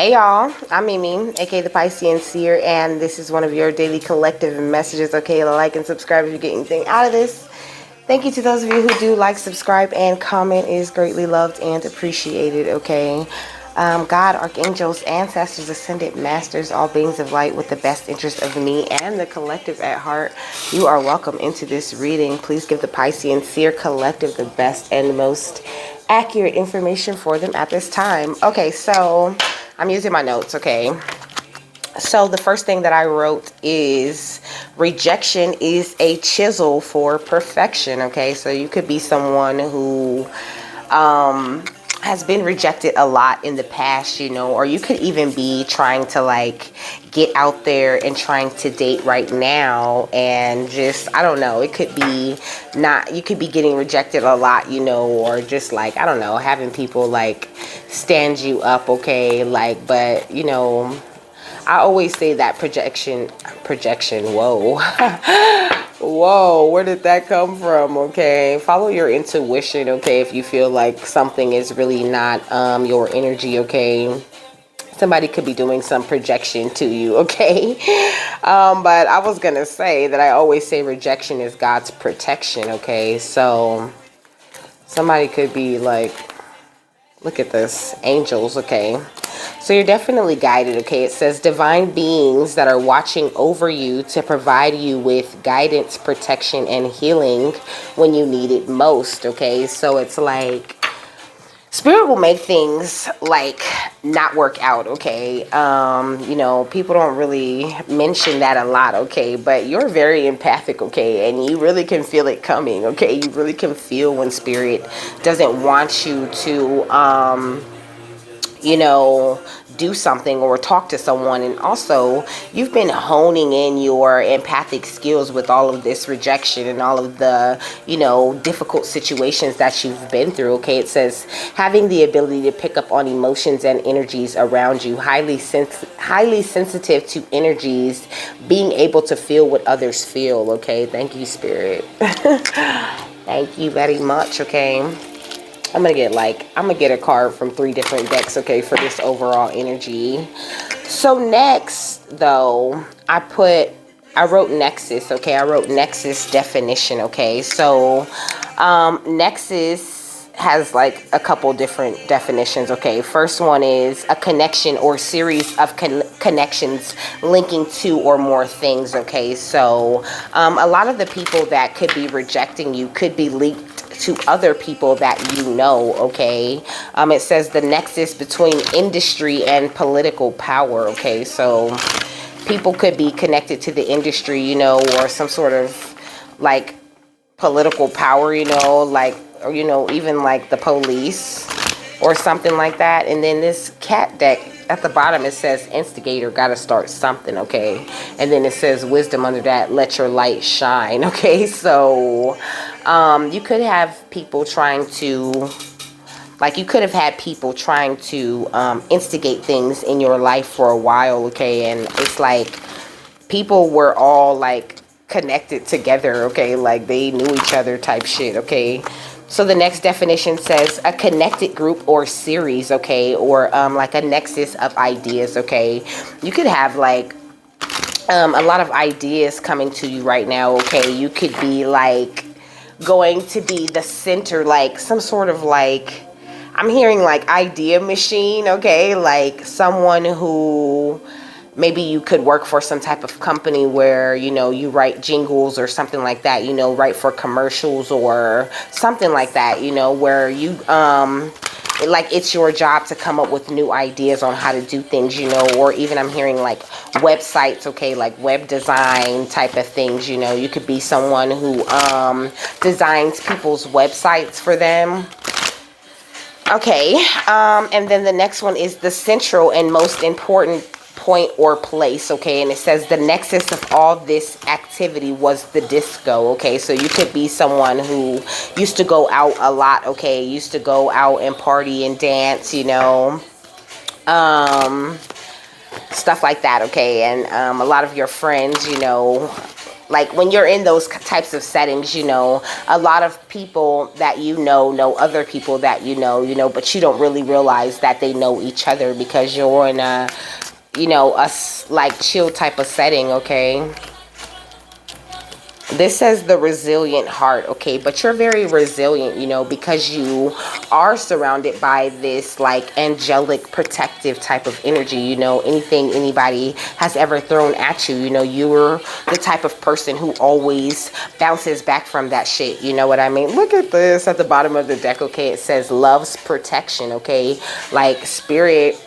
Hey y'all, I'm Mimi, aka the Piscean Seer, and this is one of your daily collective messages. Okay, like and subscribe if you get anything out of this. Thank you to those of you who do like, subscribe, and comment. It is greatly loved and appreciated. Okay, God, archangels, ancestors, ascended masters, all beings of light with the best interest of me and the collective at heart. You are welcome into this reading. Please give the Piscean Seer collective the best and most accurate information for them at this time. Okay, so I'm using my notes, okay? So the first thing that I wrote is rejection is a chisel for perfection, okay? So you could be someone who has been rejected a lot in the past, you know, or you could even be trying to like get out there and trying to date right now and just, I don't know, it could be not, you could be getting rejected a lot, you know, or just like, I don't know, having people like stand you up, okay, like, but you know, I always say that projection, whoa. Whoa, where did that come from? Okay, follow your intuition, okay, if you feel like something is really not your energy, okay. Somebody could be doing some projection to you, okay. But I was gonna say that I always say rejection is God's protection, okay. So somebody could be like, look at this, angels, okay. So you're definitely guided, okay? It says divine beings that are watching over you to provide you with guidance, protection, and healing when you need it most, okay? So it's like spirit will make things like not work out, okay? You know, people don't really mention that a lot, okay? But you're very empathic, okay? And you really can feel it coming, okay? You really can feel when spirit doesn't want you to, you know, do something or talk to someone. And also you've been honing in your empathic skills with all of this rejection and all of the, you know, difficult situations that you've been through, okay? It says having the ability to pick up on emotions and energies around you, highly sensitive to energies, being able to feel what others feel, okay? Thank you, spirit. Thank you very much, okay? I'm gonna get a card from 3 different decks, okay, for this overall energy. So next, though, I wrote Nexus, okay? I wrote Nexus definition, okay? So Nexus has like a couple different definitions, okay? First one is a connection or series of connections linking 2 or more things, okay? So a lot of the people that could be rejecting you could be linked to other people that you know, okay? It says the nexus between industry and political power, okay? So people could be connected to the industry, you know, or some sort of like political power, you know, like, or, you know, even like the police or something like that. And then this cat deck at the bottom, it says instigator, gotta start something, okay? And then it says wisdom under that, let your light shine, okay? So you could have people trying to, like, you could have had people trying to instigate things in your life for a while, okay? And it's like people were all like connected together, okay? Like they knew each other type shit, okay? So the next definition says a connected group or series, okay? Or like a nexus of ideas, okay? You could have like a lot of ideas coming to you right now, okay? You could be like going to be the center, like some sort of like, I'm hearing like idea machine, okay? Like someone who maybe you could work for some type of company where, you know, you write jingles or something like that, you know, write for commercials or something like that, you know, where you, like it's your job to come up with new ideas on how to do things, you know, or even I'm hearing like websites, okay, like web design type of things, you know. You could be someone who designs people's websites for them. Okay, and then the next one is the central and most important point or place, okay? And it says the nexus of all this activity was the disco, okay? So you could be someone who used to go out a lot, okay? Used to go out and party and dance, you know, stuff like that, okay? And a lot of your friends, you know, like when you're in those types of settings, you know, a lot of people that you know other people that you know, but you don't really realize that they know each other because you're in a, you know, like chill type of setting, okay? This says the resilient heart, okay? But you're very resilient, you know, because you are surrounded by this like angelic protective type of energy, you know. Anything anybody has ever thrown at you, you know, you're the type of person who always bounces back from that shit, you know what I mean? Look at this at the bottom of the deck, okay? It says love's protection, okay? Like spirit,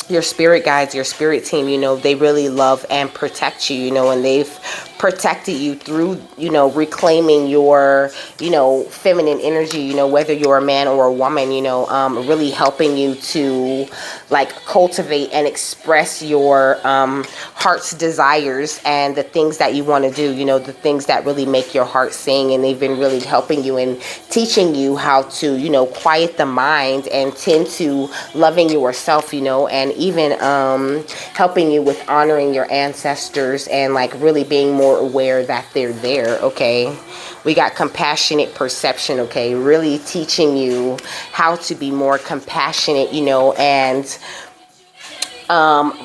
your spirit guides, your spirit team, you know, they really love and protect you, you know, and they've protected you through, you know, reclaiming your, you know, feminine energy, you know, whether you're a man or a woman, you know, really helping you to like cultivate and express your heart's desires and the things that you want to do, you know, the things that really make your heart sing. And they've been really helping you and teaching you how to, you know, quiet the mind and tend to loving yourself, you know, and even helping you with honoring your ancestors and like really being more aware that they're there, okay? We got compassionate perception, okay? Really teaching you how to be more compassionate, you know, and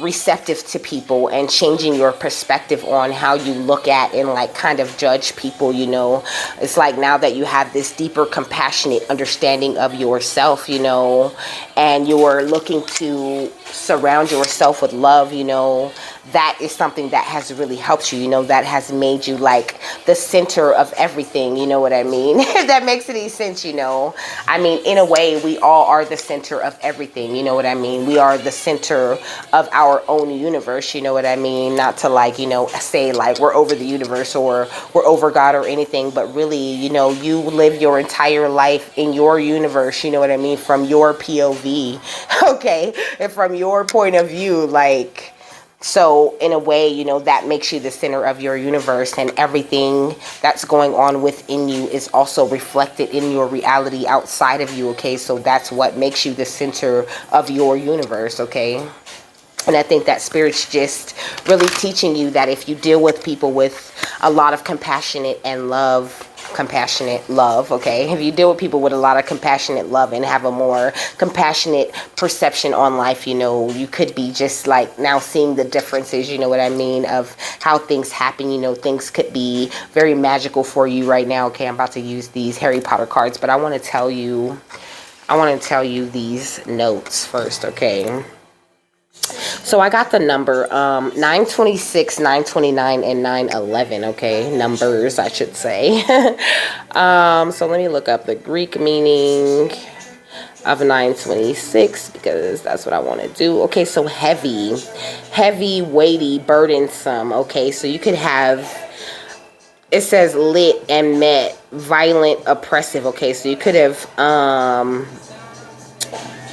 receptive to people and changing your perspective on how you look at and like kind of judge people, you know. It's like now that you have this deeper compassionate understanding of yourself, you know, and you're looking to surround yourself with love, you know, that is something that has really helped you, you know, that has made you like the center of everything, you know what I mean? If that makes any sense, you know. I mean, in a way, we all are the center of everything, you know what I mean? We are the center of our own universe, you know what I mean? Not to like, you know, say like we're over the universe or we're over God or anything, but really, you know, you live your entire life in your universe, you know what I mean? From your POV, okay? And from your point of view, like, so in a way, you know, that makes you the center of your universe, and everything that's going on within you is also reflected in your reality outside of you, okay? So that's what makes you the center of your universe, okay? And I think that Spirit's just really teaching you that if you deal with people with a lot of compassionate love, okay? If you deal with people with a lot of compassionate love and have a more compassionate perception on life, you know, you could be just like now seeing the differences, you know what I mean, of how things happen. You know, things could be very magical for you right now, okay? I'm about to use these Harry Potter cards, but I want to tell you these notes first, okay? So I got the number 926, 929, and 911, okay? Numbers, I should say. So let me look up the Greek meaning of 926 because that's what I want to do. Okay, so heavy, weighty, burdensome, okay? So you could have, it says lit and met, violent, oppressive, okay? So you could have,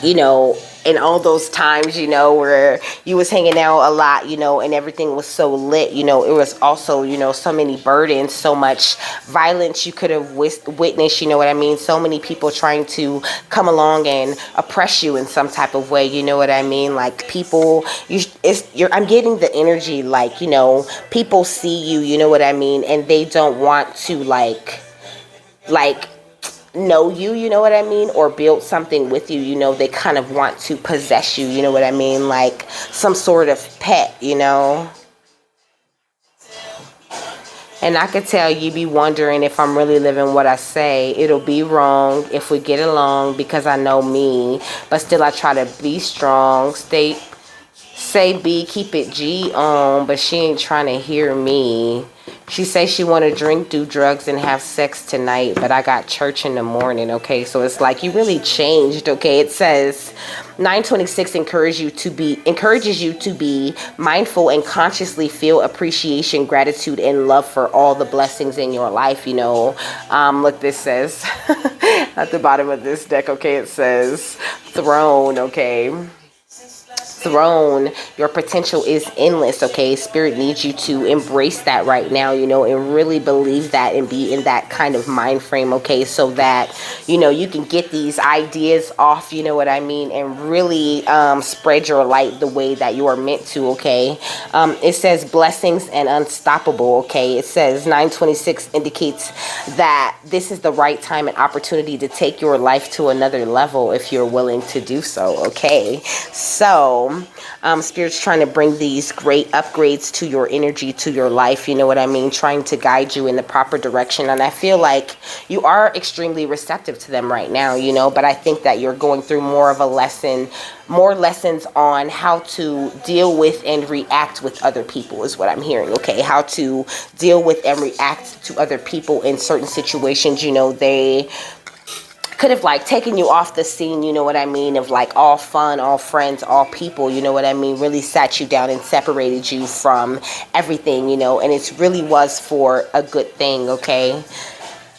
you know, in all those times, you know, where you was hanging out a lot, you know, and everything was so lit, you know, it was also, you know, so many burdens, so much violence you could have witnessed, you know what I mean? So many people trying to come along and oppress you in some type of way, you know what I mean? Like people, I'm getting the energy, like, you know, people see you, you know what I mean? And they don't want to like know you, you know what I mean, or build something with you, you know. They kind of want to possess you, you know what I mean, like some sort of pet, you know. And I could tell you be wondering if I'm really living what I say. It'll be wrong if we get along because I know me, but still I try to be strong, say B, keep it G on, but she ain't trying to hear me. She say she want to drink, do drugs, and have sex tonight, but I got church in the morning, okay? So it's like you really changed, okay? It says 926 encourages you to be mindful and consciously feel appreciation, gratitude, and love for all the blessings in your life, you know. Look, this says at the bottom of this deck, okay, it says throne, okay? throne. Your potential is endless, okay? Spirit needs you to embrace that right now, you know, and really believe that and be in that kind of mind frame, okay? So that, you know, you can get these ideas off, you know what I mean, and really spread your light the way that you are meant to, okay? It says blessings and unstoppable, okay? It says 926 indicates that this is the right time and opportunity to take your life to another level if you're willing to do so, okay? So Spirit's trying to bring these great upgrades to your energy, to your life, you know what I mean, trying to guide you in the proper direction. And I feel like you are extremely receptive to them right now, you know, but I think that you're going through more of a lesson, more lessons on how to deal with and react with other people is what I'm hearing, okay? How to deal with and react to other people in certain situations. You know, they could have like taken you off the scene, you know what I mean, of like all fun, all friends, all people, you know what I mean, really sat you down and separated you from everything, you know, and it really was for a good thing, okay?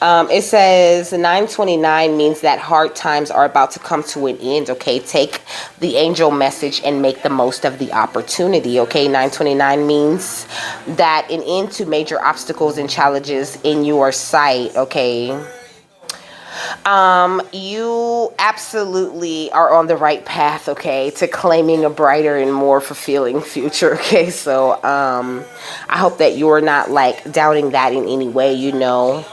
It says 929 means that hard times are about to come to an end, okay? Take the angel message and make the most of the opportunity, okay? 929 means that an end to major obstacles and challenges in your sight, okay? You absolutely are on the right path, okay, to claiming a brighter and more fulfilling future, okay? So, I hope that you're not, like, doubting that in any way, you know.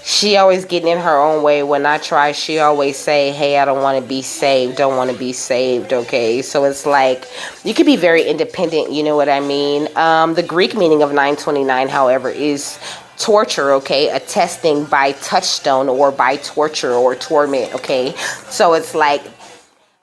She always getting in her own way. When I try, she always say, hey, I don't want to be saved, don't want to be saved, okay? So it's like, you can be very independent, you know what I mean? The Greek meaning of 929, however, is torture, okay? A testing by touchstone or by torture or torment, okay? So it's like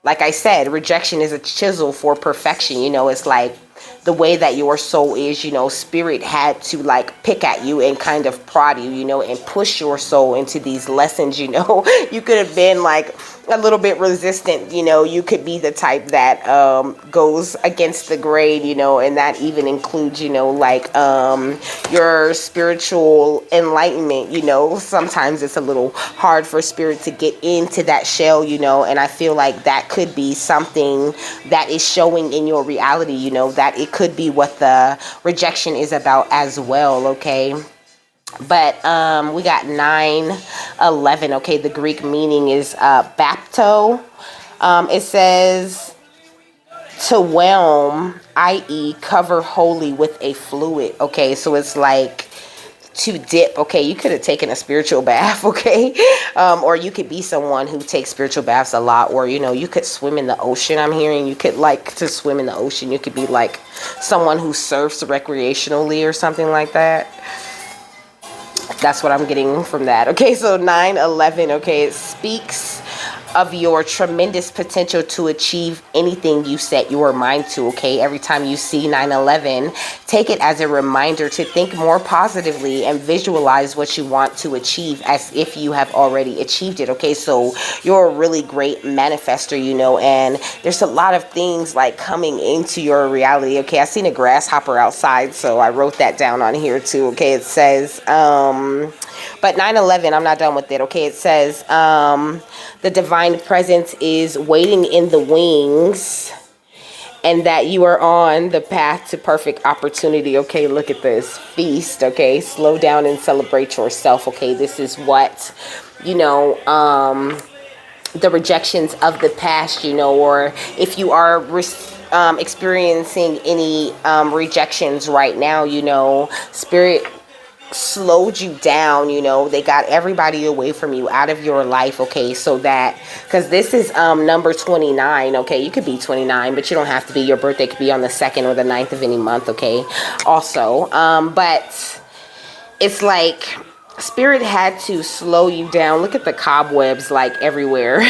I said, rejection is a chisel for perfection, you know? It's like the way that your soul is, you know, Spirit had to like pick at you and kind of prod you, you know, and push your soul into these lessons, you know. You could have been like a little bit resistant, you know. You could be the type that goes against the grain, you know, and that even includes, you know, like your spiritual enlightenment, you know. Sometimes it's a little hard for Spirit to get into that shell, you know, and I feel like that could be something that is showing in your reality, you know, that it could be what the rejection is about as well, okay? But we got 911, okay? The Greek meaning is bapto. It says to whelm, i.e. cover wholly with a fluid, okay? So it's like to dip, okay? You could have taken a spiritual bath, okay? Or you could be someone who takes spiritual baths a lot, or, you know, you could swim in the ocean. I'm hearing you could like to swim in the ocean. You could be like someone who surfs recreationally or something like that. That's what I'm getting from that. Okay, so 911, okay, it speaks of your tremendous potential to achieve anything you set your mind to, okay? Every time you see 911, take it as a reminder to think more positively and visualize what you want to achieve as if you have already achieved it, okay? So you're a really great manifester, you know, and there's a lot of things like coming into your reality, okay? I seen a grasshopper outside, so I wrote that down on here too, okay? It says, but 911, I'm not done with it, okay? It says, the divine presence is waiting in the wings and that you are on the path to perfect opportunity, okay? Look at this. Feast, okay? Slow down and celebrate yourself, okay? This is what, you know, the rejections of the past, you know, or if you are experiencing any rejections right now, you know, Spirit slowed you down, you know. They got everybody away from you, out of your life, okay? So that, because this is number 29, okay? You could be 29, but you don't have to be. Your birthday could be on the 2nd or the 9th of any month, okay? Also, but it's like Spirit had to slow you down. Look at the cobwebs like everywhere.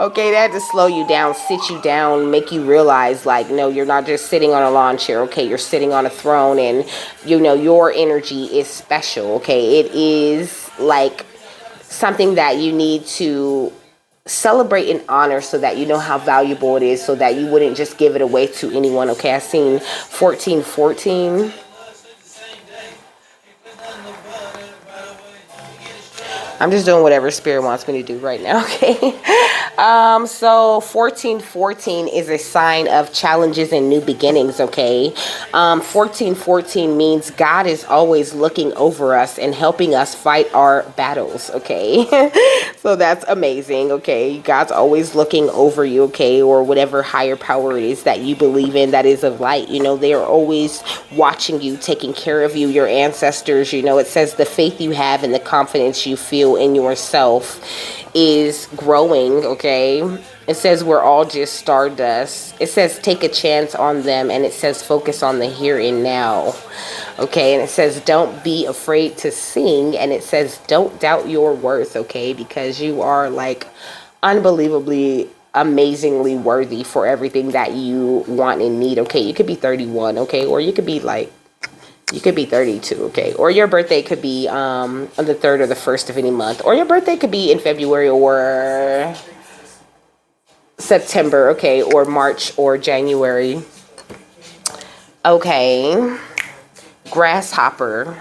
Okay, they had to slow you down, sit you down, make you realize like, no, you're not just sitting on a lawn chair, okay? You're sitting on a throne, and you know your energy is special, okay? It is like something that you need to celebrate and honor so that you know how valuable it is, so that you wouldn't just give it away to anyone, okay? I seen 1414. I'm just doing whatever Spirit wants me to do right now, okay? So 1414 is a sign of challenges and new beginnings, okay? 1414 means God is always looking over us and helping us fight our battles, okay? So that's amazing, okay? God's always looking over you, okay? Or whatever higher power it is that you believe in that is of light, you know, they are always watching you, taking care of you, your ancestors, you know. It says the faith you have and the confidence you feel in yourself is growing, okay? It says we're all just stardust. It says take a chance on them, and it says focus on the here and now, okay? And it says don't be afraid to sing, and it says don't doubt your worth, okay? Because you are like unbelievably amazingly worthy for everything that you want and need, okay? You could be 31, okay? Or you could be like, you could be 32, okay? Or your birthday could be on the 3rd or the 1st of any month. Or your birthday could be in February or September, okay? Or March or January. Okay. Grasshopper.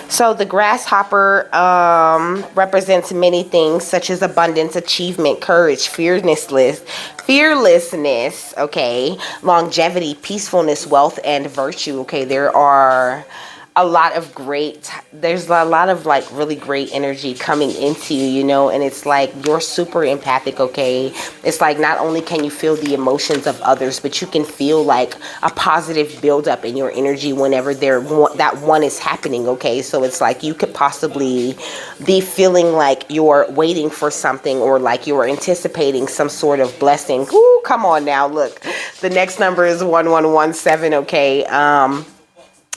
So the grasshopper represents many things such as abundance, achievement, courage, fearlessness, okay, longevity, peacefulness, wealth, and virtue, okay. There's a lot of like really great energy coming into you, you know, and it's like you're super empathic, okay. It's like not only can you feel the emotions of others, but you can feel like a positive buildup in your energy whenever that one is happening, okay. So it's like you could possibly be feeling like you're waiting for something, or like you're anticipating some sort of blessing. Ooh, come on now, look, the next number is 1117, okay.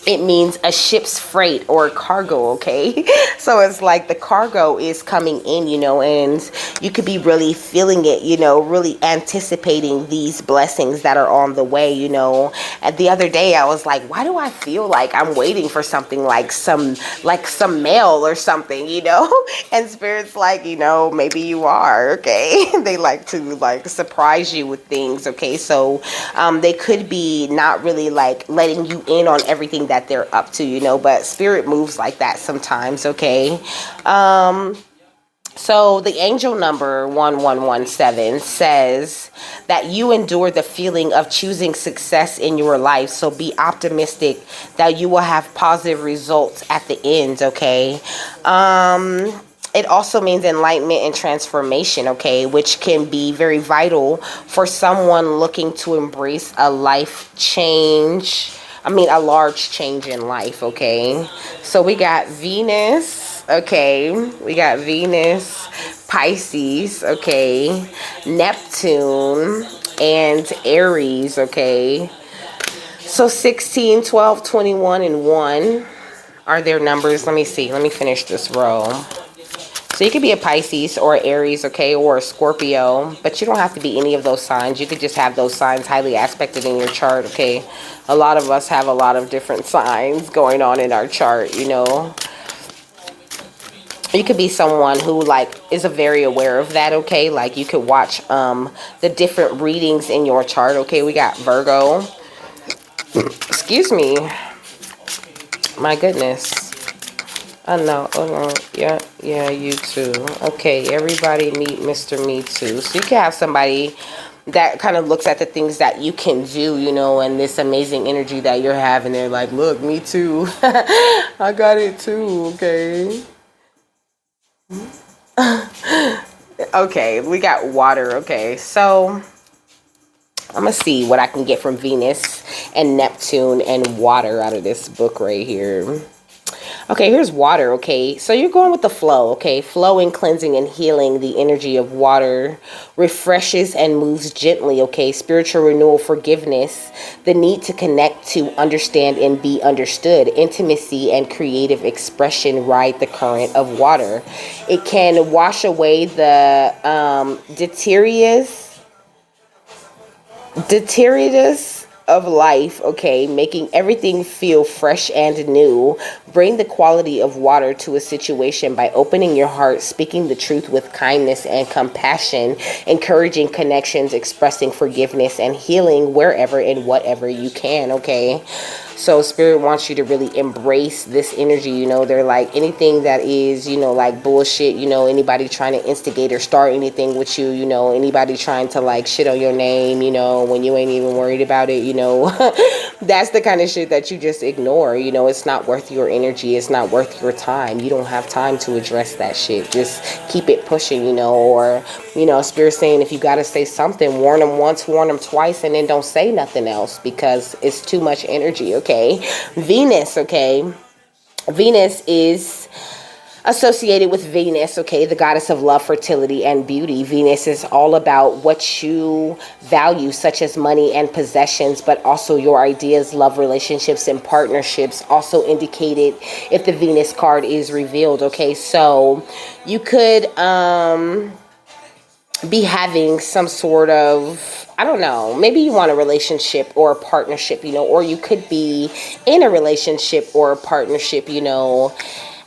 It means a ship's freight or cargo, okay? So it's like the cargo is coming in, you know, and you could be really feeling it, you know, really anticipating these blessings that are on the way, you know. And the other day I was like, why do I feel like I'm waiting for something like some mail or something, you know? And Spirit's like, you know, maybe you are, okay? They like to like surprise you with things, okay? So they could be not really like letting you in on everything that they're up to, you know, but Spirit moves like that sometimes, okay? So the angel number 1117 says that you endure the feeling of choosing success in your life. So be optimistic that you will have positive results at the end, okay? It also means enlightenment and transformation, okay, which can be very vital for someone looking to embrace a life change. A large change in life, okay? So we got Venus, okay? We got Venus, Pisces, okay? Neptune, and Aries, okay? So 16, 12, 21, and 1 are their numbers. Let me see. Let me finish this row. So you could be a Pisces or Aries, okay, or a Scorpio, but you don't have to be any of those signs. You could just have those signs highly aspected in your chart, okay? A lot of us have a lot of different signs going on in our chart, you know. You could be someone who like is very aware of that, okay? Like you could watch the different readings in your chart, okay? We got Virgo. Excuse me. My goodness. Oh no, oh no, yeah, you too. Okay, everybody meet Mr. Me Too. So you can have somebody that kind of looks at the things that you can do, you know, and this amazing energy that you're having. They're like, look, me too. I got it too, okay? Okay, we got water, okay. So I'm gonna see what I can get from Venus and Neptune and water out of this book right here. Okay, here's water, okay? So you're going with the flow, okay? Flowing, cleansing, and healing. The energy of water refreshes and moves gently, okay? Spiritual renewal, forgiveness, the need to connect, to understand, and be understood. Intimacy and creative expression ride the current of water. It can wash away the detritus of life, okay, making everything feel fresh and new. Bring the quality of water to a situation by opening your heart, speaking the truth with kindness and compassion, encouraging connections, expressing forgiveness, and healing wherever and whatever you can, okay? So spirit wants you to really embrace this energy. They're like, anything that is, like bullshit, anybody trying to instigate or start anything with you, anybody trying to like shit on your name, when you ain't even worried about it, that's the kind of shit that you just ignore. It's not worth your energy. It's not worth your time. You don't have time to address that shit. Just keep it pushing, or, spirit saying, if you got to say something, warn them once, warn them twice, and then don't say nothing else, because it's too much energy. Okay. Venus. Okay. Venus is associated with Venus, okay, the goddess of love, fertility, and beauty. Venus is all about what you value, such as money and possessions, but also your ideas, love, relationships, and partnerships, also indicated if the Venus card is revealed, okay? So you could be having some sort of, I don't know, maybe you want a relationship or a partnership, or you could be in a relationship or a partnership,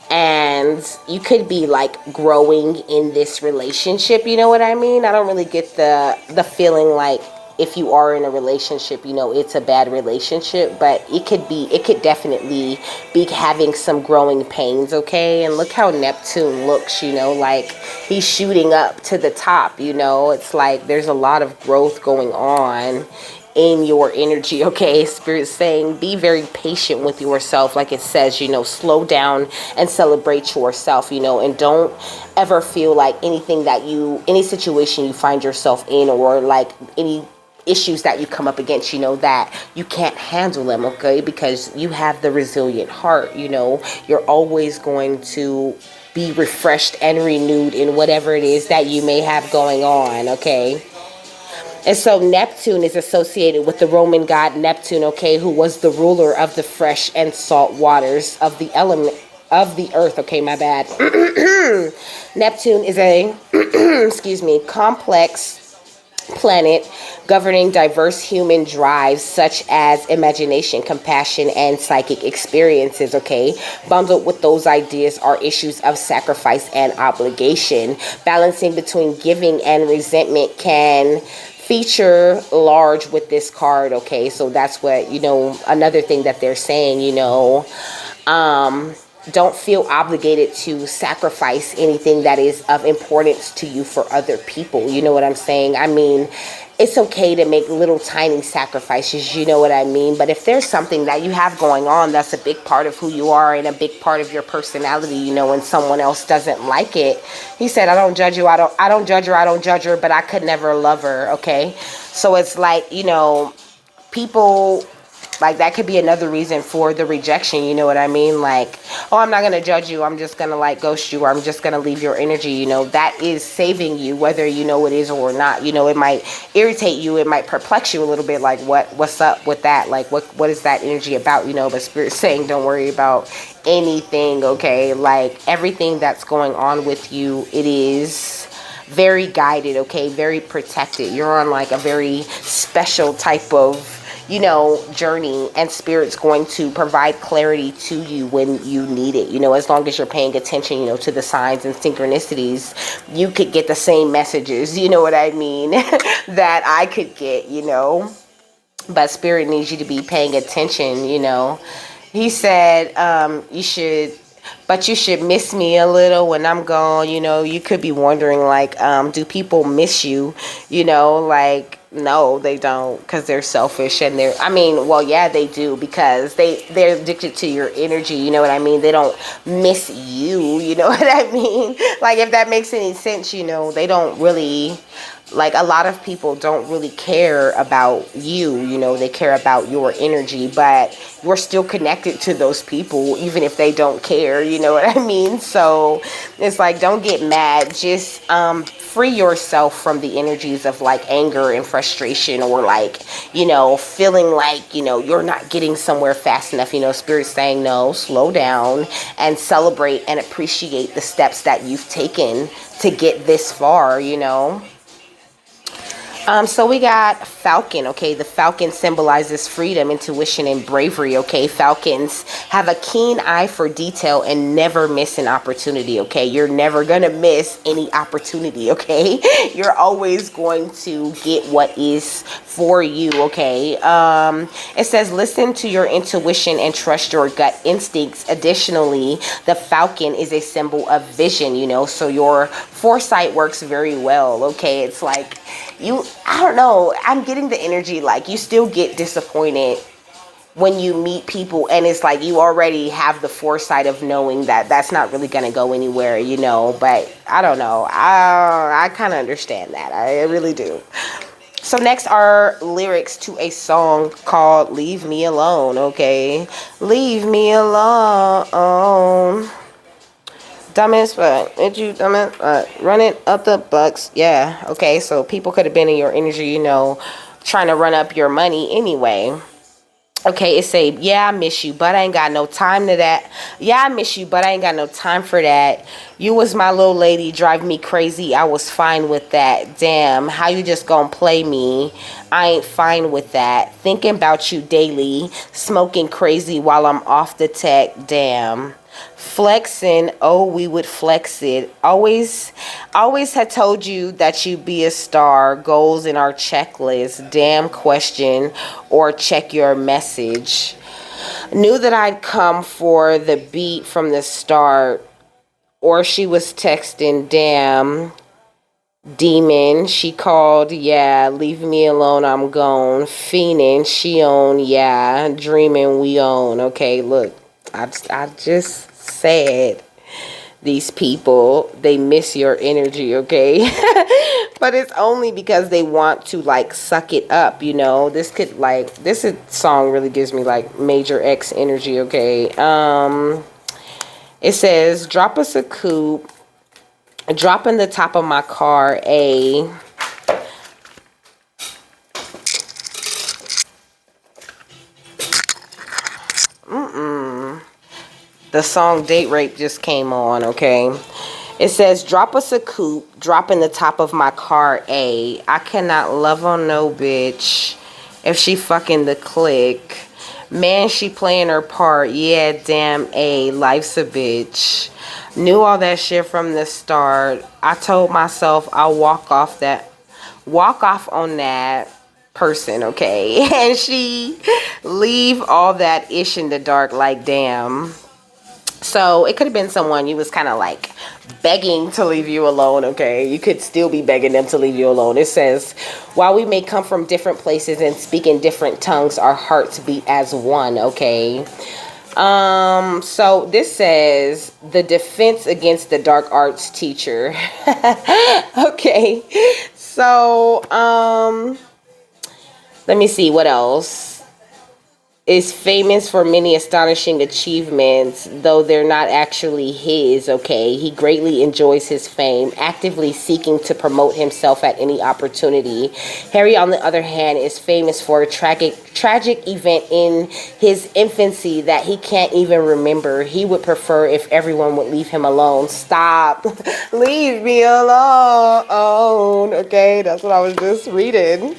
and you could be like growing in this relationship. You know what I mean? I don't really get the feeling like if you are in a relationship, it's a bad relationship, but it could definitely be having some growing pains. Okay. And look how Neptune looks, like he's shooting up to the top. It's like there's a lot of growth going on in your energy. Okay, Spirit's saying be very patient with yourself, like it says, slow down and celebrate yourself, and don't ever feel like any situation you find yourself in, or like any issues that you come up against, that you can't handle them. Okay, because you have the resilient heart. You're always going to be refreshed and renewed in whatever it is that you may have going on. Okay. And so Neptune is associated with the Roman god Neptune, okay, who was the ruler of the fresh and salt waters of the element of the earth. Okay, my bad. Neptune is a, complex planet governing diverse human drives such as imagination, compassion, and psychic experiences. Okay, bundled with those ideas are issues of sacrifice and obligation. Balancing between giving and resentment can feature large with this card. Okay, so that's what, another thing that they're saying, don't feel obligated to sacrifice anything that is of importance to you for other people. You know what I'm saying? I mean, it's okay to make little tiny sacrifices, you know what I mean? But if there's something that you have going on that's a big part of who you are and a big part of your personality, and someone else doesn't like it, he said, I don't judge you, I don't judge her, but I could never love her. Okay, so it's like, people, like, that could be another reason for the rejection, you know what I mean? Like, oh, I'm not going to judge you, I'm just going to like ghost you, or I'm just going to leave your energy. That is saving you, whether you know it is or not. It might irritate you, it might perplex you a little bit, like what's up with that, like what is that energy about, but Spirit's saying don't worry about anything. Okay, like everything that's going on with you, it is very guided. Okay, very protected. You're on like a very special type of journey, and Spirit's going to provide clarity to you when you need it. As long as you're paying attention, to the signs and synchronicities, you could get the same messages, you know what I mean, that I could get, but Spirit needs you to be paying attention. He said, you should miss me a little when I'm gone. You could be wondering, like, do people miss you? Like, no, they don't, because they're selfish, and yeah, they do, because they're addicted to your energy. You know what I mean? They don't miss you. You know what I mean? Like, if that makes any sense, they don't really, like, a lot of people don't really care about you. They care about your energy, but you're still connected to those people, even if they don't care. You know what I mean? So it's like, don't get mad. Just free yourself from the energies of like anger and frustration, or like, feeling like, you're not getting somewhere fast enough. Spirit's saying, no, slow down and celebrate and appreciate the steps that you've taken to get this far. So we got Falcon, okay? The Falcon symbolizes freedom, intuition, and bravery, okay? Falcons have a keen eye for detail and never miss an opportunity, okay? You're never gonna miss any opportunity, okay? You're always going to get what is for you, okay? It says listen to your intuition and trust your gut instincts. Additionally, the Falcon is a symbol of vision, you know, so your foresight works very well, okay? It's like I don't know, I'm getting the energy like you still get disappointed when you meet people and it's like you already have the foresight of knowing that that's not really going to go anywhere, you know. But I don't know, I kind of understand that, I really do. So next are lyrics to a song called Leave Me Alone, okay? Leave me alone. Dumbest, but ain't you dumbest? Running up the bucks. Yeah, okay, so people could have been in your energy, you know, trying to run up your money anyway. Okay, it say, yeah, I miss you, but I ain't got no time to that. Yeah, I miss you, but I ain't got no time for that. You was my little lady, drive me crazy. I was fine with that. Damn, how you just gonna play me? I ain't fine with that. Thinking about you daily, smoking crazy while I'm off the tech. Damn. Flexing, oh, we would flex it. Always had told you that you'd be a star. Goals in our checklist. Damn question or check your message. Knew that I'd come for the beat from the start. Or she was texting, damn. Demon, she called, yeah, leave me alone, I'm gone. Fiending, she own, yeah, dreaming, we own. Okay, look, I just said these people, they miss your energy, okay? But it's only because they want to like suck it up, you know. Song really gives me like major X energy, okay? It says, drop us a coupe. Drop in the top of my car a the song Date Rape just came on, okay? It says, drop us a coupe, drop in the top of my car a. I cannot love on no bitch if she fucking the click. Man, she playing her part. Yeah, damn a. Life's a bitch. Knew all that shit from the start. I told myself I'll walk off on that person, okay? And she leave all that ish in the dark like damn. So it could have been someone you was kind of like begging to leave you alone, okay? You could still be begging them to leave you alone. It says, while we may come from different places and speak in different tongues, our hearts beat as one, okay? So this says the defense against the dark arts teacher. Okay. So, let me see what else. Is famous for many astonishing achievements, though they're not actually his, okay? He greatly enjoys his fame, actively seeking to promote himself at any opportunity. Harry, on the other hand, is famous for a tragic event in his infancy that he can't even remember. He would prefer if everyone would leave him alone. Stop. Leave me alone. Okay, that's what I was just reading.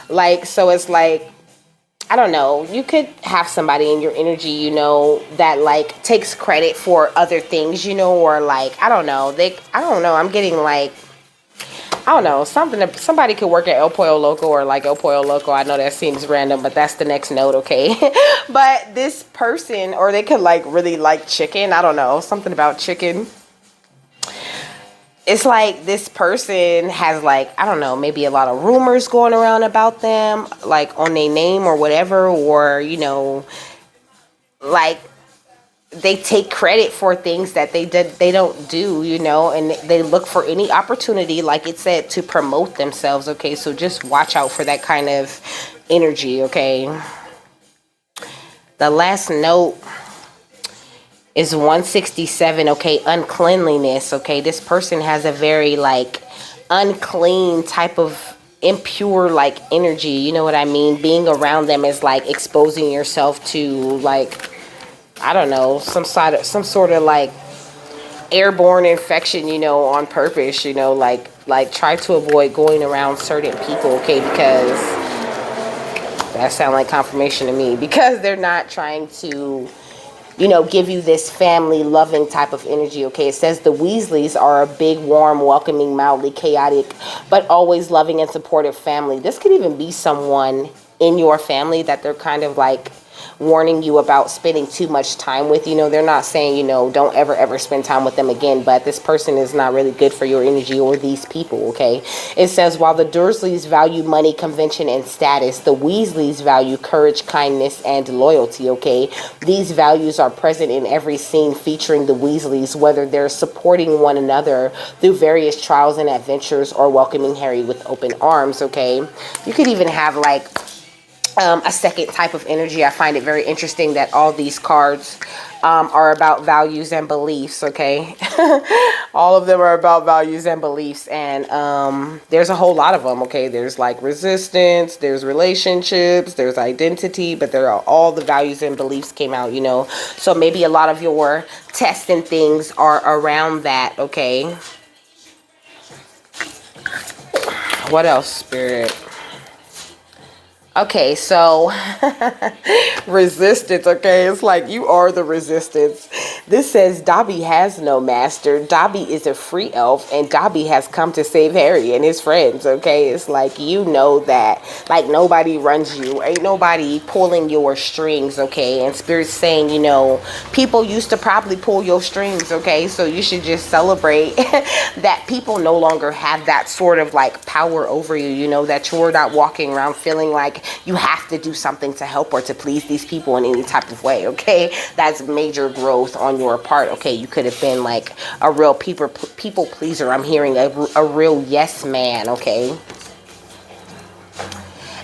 Like, so it's like, I don't know, you could have somebody in your energy, you know, that like takes credit for other things, you know, or like, I don't know, I'm getting like, I don't know, somebody could work at El Pollo Loco or like El Pollo Loco. I know that seems random, but that's the next note, okay? But this person, or they could like really like chicken, I don't know, something about chicken. It's like this person has like, I don't know, maybe a lot of rumors going around about them, like on their name or whatever, or, you know, like they take credit for things that they don't do, you know, and they look for any opportunity, like it said, to promote themselves, okay? So just watch out for that kind of energy, okay? The last note is 167, okay? Uncleanliness, okay? This person has a very like unclean type of impure like energy, you know what I mean? Being around them is like exposing yourself to like, I don't know, some sort of like airborne infection, you know, on purpose, you know, like Like, try to avoid going around certain people, okay? Because that sounds like confirmation to me. Because they're not trying to, you know, give you this family loving type of energy, okay? It says the Weasleys are a big, warm, welcoming, mildly chaotic, but always loving and supportive family. This could even be someone in your family that they're kind of like warning you about spending too much time with. You know, they're not saying, you know, don't ever spend time with them again, but this person is not really good for your energy or these people, okay? It says, while the Dursleys value money, convention, and status, the Weasleys value courage, kindness, and loyalty, okay? These values are present in every scene featuring the Weasleys, whether they're supporting one another through various trials and adventures or welcoming Harry with open arms, okay? You could even have like a second type of energy. I find it very interesting that all these cards are about values and beliefs, okay? All of them are about values and beliefs, and there's a whole lot of them, okay? There's like resistance, there's relationships, there's identity, but there are all the values and beliefs came out, you know? So maybe a lot of your tests and things are around that, okay? What else, Spirit? Okay, so resistance, okay? It's like you are the resistance. This says Dobby has no master. Dobby is a free elf, and Dobby has come to save Harry and his friends, okay? It's like, you know that, like, nobody runs you. Ain't nobody pulling your strings, okay? And Spirit's saying, you know, people used to probably pull your strings, okay? So you should just celebrate that people no longer have that sort of, like, power over you, you know, that you're not walking around feeling like you have to do something to help or to please these people in any type of way, okay? That's major growth on your part, okay? You could have been like a real people pleaser. I'm hearing a real yes man, okay?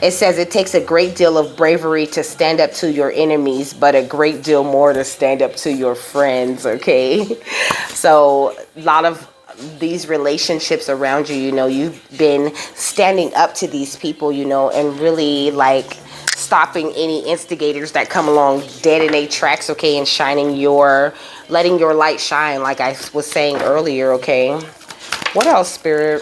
It says it takes a great deal of bravery to stand up to your enemies, but a great deal more to stand up to your friends, okay? So a lot of these relationships around you, you know, you've been standing up to these people, you know, and really like stopping any instigators that come along dead in their tracks, okay, and letting your light shine, like I was saying earlier, okay? What else, Spirit?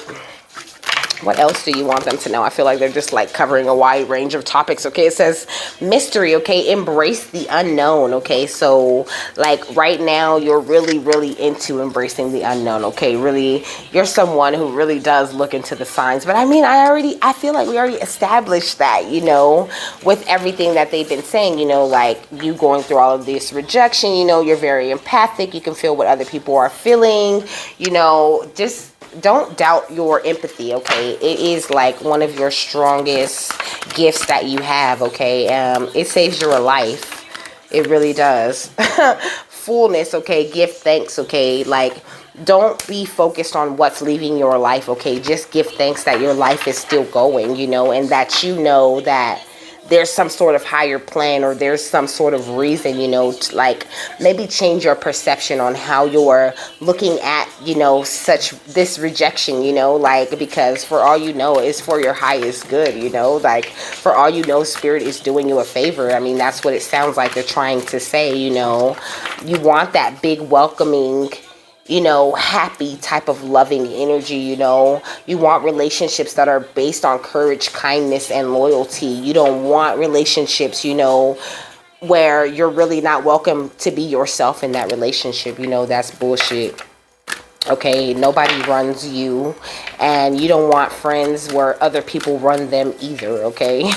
What else do you want them to know? I feel like they're just like covering a wide range of topics, okay? It says mystery, okay? Embrace the unknown, okay? So like right now you're really into embracing the unknown, okay? Really, you're someone who really does look into the signs. But I mean, I feel like we already established that, you know, with everything that they've been saying, you know, like you going through all of this rejection, you know, you're very empathic. You can feel what other people are feeling, you know, just don't doubt your empathy, okay? It is like one of your strongest gifts that you have, okay? It saves your life. It really does. Fullness, okay? Give thanks, okay? Like, don't be focused on what's leaving your life, okay? Just give thanks that your life is still going, you know, and that you know that there's some sort of higher plan, or there's some sort of reason, you know, to like maybe change your perception on how you're looking at, you know, this rejection, you know, like, because for all you know, it's for your highest good, you know, like for all you know, Spirit is doing you a favor. I mean, that's what it sounds like they're trying to say, you know. You want that big welcoming, you know, happy type of loving energy, you know. You want relationships that are based on courage, kindness, and loyalty. You don't want relationships, you know, where you're really not welcome to be yourself in that relationship. You know, that's bullshit. Okay, nobody runs you, and you don't want friends where other people run them either, okay?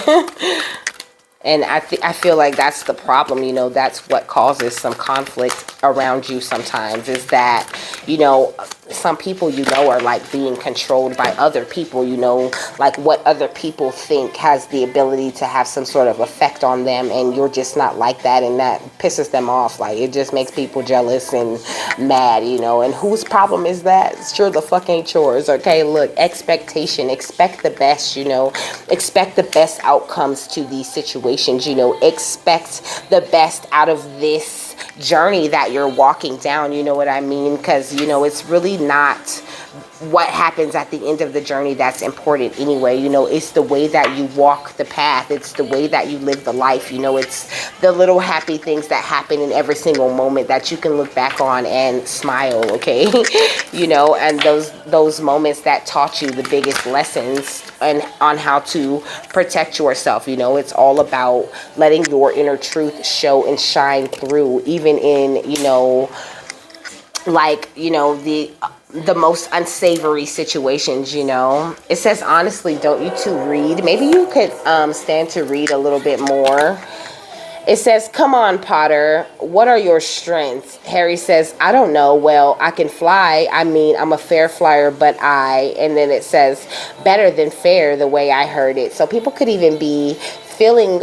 And I feel like that's the problem, you know, that's what causes some conflict around you sometimes, is that, you know, some people, you know, are like being controlled by other people, you know, like what other people think has the ability to have some sort of effect on them, and you're just not like that, and that pisses them off. Like, it just makes people jealous and mad, you know. And whose problem is that? Sure the fuck ain't yours, okay? Look, expectation, expect the best, you know, expect the best outcomes to these situations, you know, expect the best out of this journey that you're walking down, you know what I mean? Because, you know, it's really not what happens at the end of the journey that's important anyway. You know, it's the way that you walk the path. It's the way that you live the life. You know, it's the little happy things that happen in every single moment that you can look back on and smile, okay? You know, and those moments that taught you the biggest lessons and on how to protect yourself. You know, it's all about letting your inner truth show and shine through, even in, you know, like, you know, the most unsavory situations. You know, it says, honestly, don't you two read? Maybe you could stand to read a little bit more. It says, come on, Potter, what are your strengths? Harry says, I don't know. Well, I can fly. I mean, I'm a fair flyer, but and then it says, better than fair, the way I heard it. So people could even be feeling,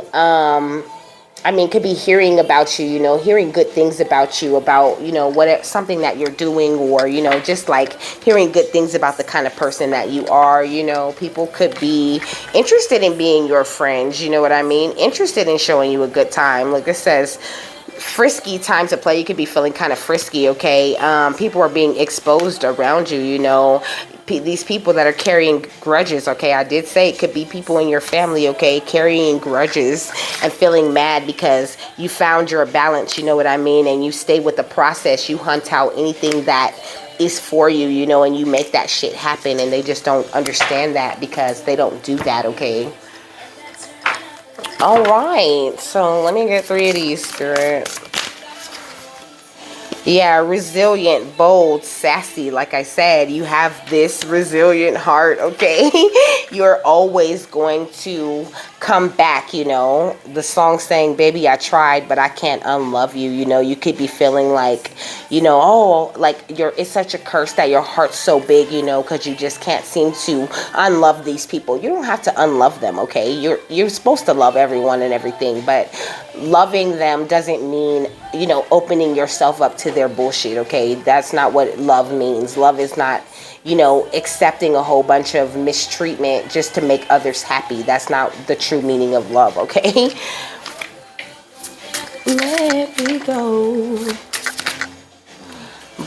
I mean, could be hearing about you, you know, hearing good things about you, about, you know, whatever, something that you're doing, or, you know, just like hearing good things about the kind of person that you are. You know, people could be interested in being your friends, you know what I mean? Interested in showing you a good time. Like it says, frisky time to play. You could be feeling kind of frisky, okay? People are being exposed around you, you know. These people that are carrying grudges, okay? I did say it could be people in your family, okay? Carrying grudges and feeling mad because you found your balance, you know what I mean? And you stay with the process. You hunt out anything that is for you, you know, and you make that shit happen, and they just don't understand that because they don't do that, okay? All right, so let me get 3 of these, Spirit. Yeah, resilient, bold, sassy. Like I said, you have this resilient heart, okay? You're always going to come back, you know. The song saying, baby, I tried, but I can't unlove you. You know, you could be feeling like, you know, oh, like it's such a curse that your heart's so big, you know, because you just can't seem to unlove these people. You don't have to unlove them, okay? You're supposed to love everyone and everything, but loving them doesn't mean, you know, opening yourself up to their bullshit, okay? That's not what love means. Love is not, you know, accepting a whole bunch of mistreatment just to make others happy. That's not the true meaning of love, okay? Let me go.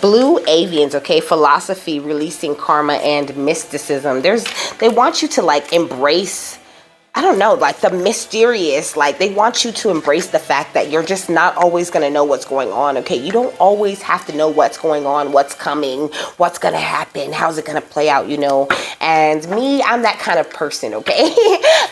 Blue avians, okay? Philosophy, releasing karma, and mysticism. They want you to like embrace, I don't know, like the mysterious. Like they want you to embrace the fact that you're just not always going to know what's going on, okay? You don't always have to know what's going on, what's coming, what's going to happen, how's it going to play out, you know? And me, I'm that kind of person, okay?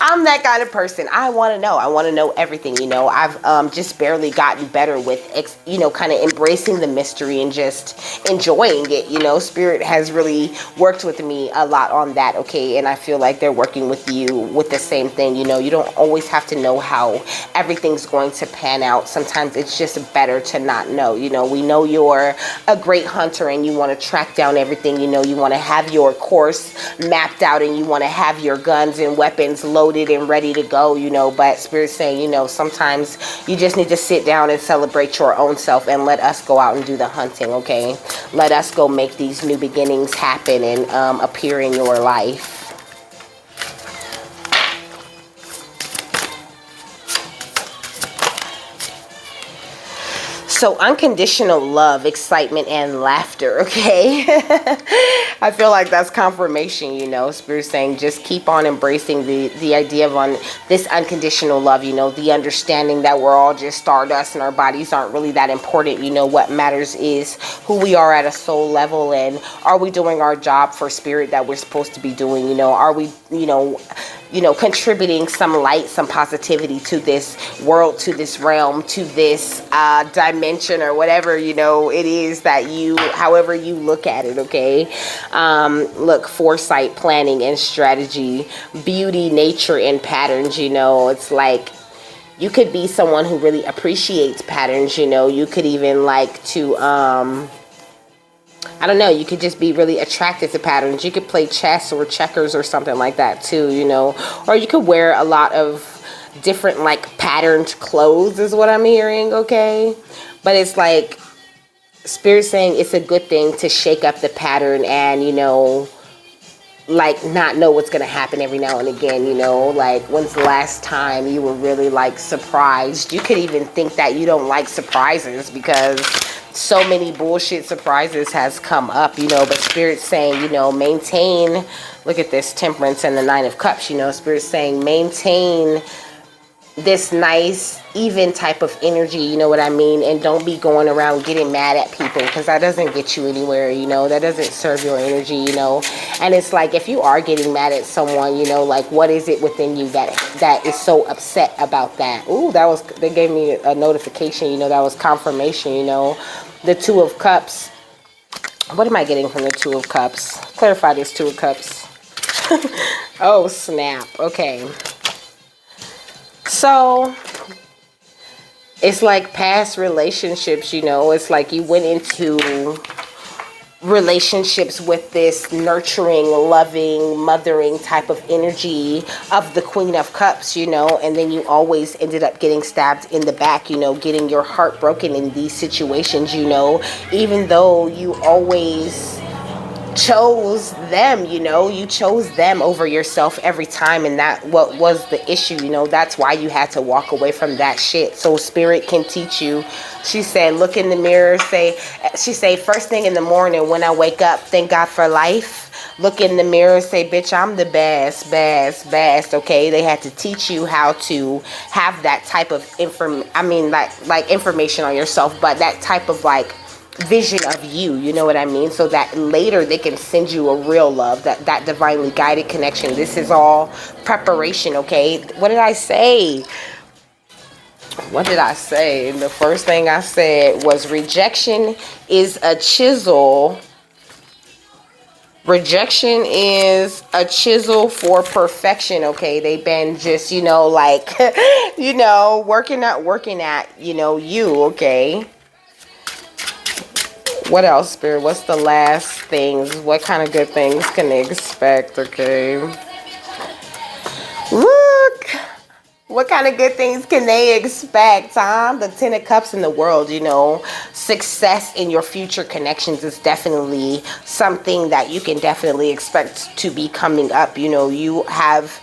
I'm that kind of person. I want to know. I want to know everything, you know? I've just barely gotten better with, you know, kind of embracing the mystery and just enjoying it, you know? Spirit has really worked with me a lot on that, okay? And I feel like they're working with you with the same thing. You know, you don't always have to know how everything's going to pan out. Sometimes it's just better to not know. You know, we know you're a great hunter and you want to track down everything. You know, you want to have your course mapped out and you want to have your guns and weapons loaded and ready to go, you know, but Spirit's saying, you know, sometimes you just need to sit down and celebrate your own self and let us go out and do the hunting, okay? Let us go make these new beginnings happen and appear in your life. So unconditional love, excitement, and laughter, okay? I feel like that's confirmation, you know. Spirit saying just keep on embracing the idea of this unconditional love, you know, the understanding that we're all just stardust and our bodies aren't really that important. You know, what matters is who we are at a soul level, and are we doing our job for Spirit that we're supposed to be doing, you know? Are we, you know, contributing some light, some positivity to this world, to this realm, to this dimension, or whatever, you know, it is that you, however you look at it, okay? Look, foresight, planning, and strategy, beauty, nature, and patterns, you know, it's like you could be someone who really appreciates patterns, you know, you could even like to, I don't know, you could just be really attracted to patterns. You could play chess or checkers or something like that too, you know, or you could wear a lot of different like patterned clothes is what I'm hearing, okay? But it's like Spirit saying it's a good thing to shake up the pattern and, you know, like not know what's gonna happen every now and again, you know, like when's the last time you were really like surprised? You could even think that you don't like surprises because so many bullshit surprises has come up, you know, but Spirit's saying, you know, maintain, look at this, Temperance and the Nine of Cups, you know, Spirit's saying maintain this nice even type of energy, you know what I mean, and don't be going around getting mad at people, because that doesn't get you anywhere, you know, that doesn't serve your energy, you know. And it's like, if you are getting mad at someone, you know, like what is it within you that is so upset about that? Ooh, that was, they gave me a notification, you know, that was confirmation, you know. The Two of Cups, what am I getting from the Two of Cups? Clarify this, Two of Cups. Oh snap, okay. So it's like past relationships, you know, it's like you went into relationships with this nurturing, loving, mothering type of energy of the Queen of Cups, you know, and then you always ended up getting stabbed in the back, you know, getting your heart broken in these situations, you know, even though you always chose them, you know, you chose them over yourself every time, and that what was the issue, you know, that's why you had to walk away from that shit. So Spirit can teach you. She said, look in the mirror, she say, first thing in the morning when I wake up, thank God for life. Look in the mirror, say, bitch, I'm the best, okay? They had to teach you how to have that type of information on yourself, but that type of like vision of you know what I mean, so that later they can send you a real love, that divinely guided connection. This is all preparation, okay? What did I say? The first thing I said was rejection is a chisel. Rejection is a chisel for perfection, okay? They've been just, you know, like you know, working at you know, you, okay? What else, Spirit? What's the last things? What kind of good things can they expect? Okay. Look. What kind of good things can they expect, huh? The Ten of Cups in the world, you know. Success in your future connections is definitely something that you can definitely expect to be coming up. You know, you have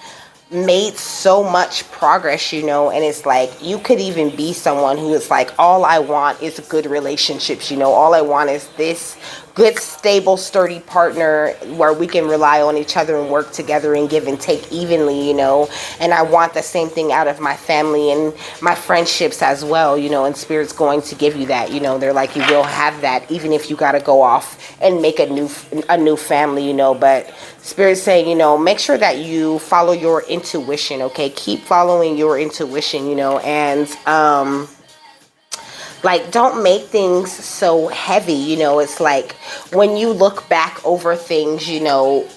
made so much progress, you know, and it's like you could even be someone who is like, all I want is good relationships, you know, all I want is this good, stable, sturdy partner where we can rely on each other and work together and give and take evenly, you know. And I want the same thing out of my family and my friendships as well, you know, and Spirit's going to give you that, you know. They're like, you will have that even if you got to go off and make a new family, you know. But Spirit's saying, you know, make sure that you follow your intuition, okay? Keep following your intuition, you know, and like, don't make things so heavy, you know. It's like when you look back over things, you know,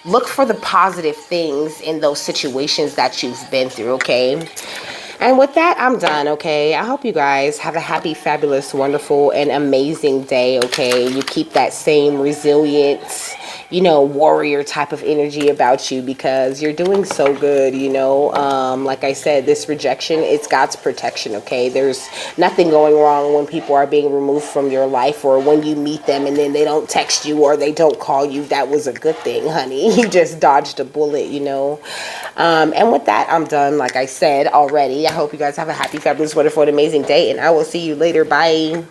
look for the positive things in those situations that you've been through, okay? And with that, I'm done, okay? I hope you guys have a happy, fabulous, wonderful, and amazing day, okay? You keep that same resilient, you know, warrior type of energy about you, because you're doing so good, you know. Like I said, this rejection, it's God's protection, okay? There's nothing going wrong when people are being removed from your life, or when you meet them and then they don't text you or they don't call you. That was a good thing, honey. You just dodged a bullet, you know. And with that, I'm done, like I said already. I hope you guys have a happy, fabulous, wonderful, and amazing day, and I will see you later. Bye.